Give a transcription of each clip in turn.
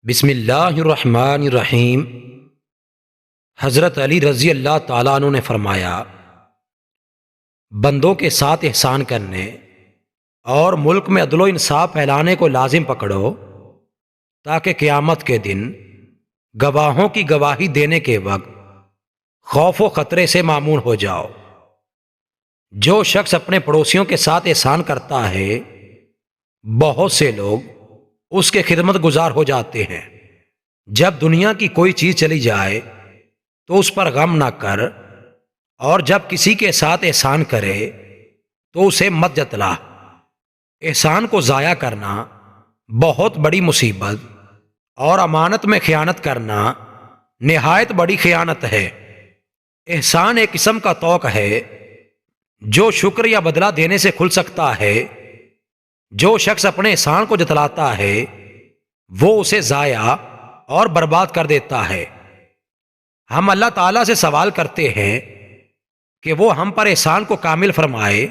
بسم اللہ الرحمن الرحیم۔ حضرت علی رضی اللہ تعالیٰ عنہ نے فرمایا، بندوں کے ساتھ احسان کرنے اور ملک میں عدل و انصاف پھیلانے کو لازم پکڑو تاکہ قیامت کے دن گواہوں کی گواہی دینے کے وقت خوف و خطرے سے معمون ہو جاؤ۔ جو شخص اپنے پڑوسیوں کے ساتھ احسان کرتا ہے، بہت سے لوگ اس کے خدمت گزار ہو جاتے ہیں۔ جب دنیا کی کوئی چیز چلی جائے تو اس پر غم نہ کر، اور جب کسی کے ساتھ احسان کرے تو اسے مت جتلا۔ احسان کو ضائع کرنا بہت بڑی مصیبت اور امانت میں خیانت کرنا نہایت بڑی خیانت ہے۔ احسان ایک قسم کا توق ہے جو شکر یا بدلہ دینے سے کھل سکتا ہے۔ جو شخص اپنے احسان کو جتلاتا ہے وہ اسے ضائع اور برباد کر دیتا ہے۔ ہم اللہ تعالیٰ سے سوال کرتے ہیں کہ وہ ہم پر احسان کو کامل فرمائے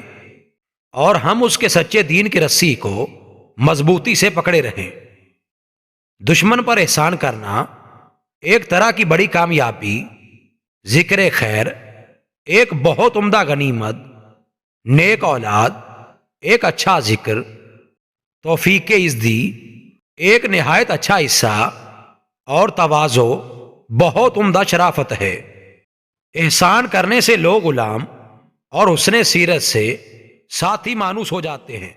اور ہم اس کے سچے دین کی رسی کو مضبوطی سے پکڑے رہیں۔ دشمن پر احسان کرنا ایک طرح کی بڑی کامیابی، ذکر خیر، ایک بہت عمدہ غنیمت، نیک اولاد، ایک اچھا ذکر، توفیق عزدی، ایک نہایت اچھا حصہ، اور تواضع بہت عمدہ شرافت ہے۔ احسان کرنے سے لوگ غلام اور حسن سیرت سے ساتھی مانوس ہو جاتے ہیں۔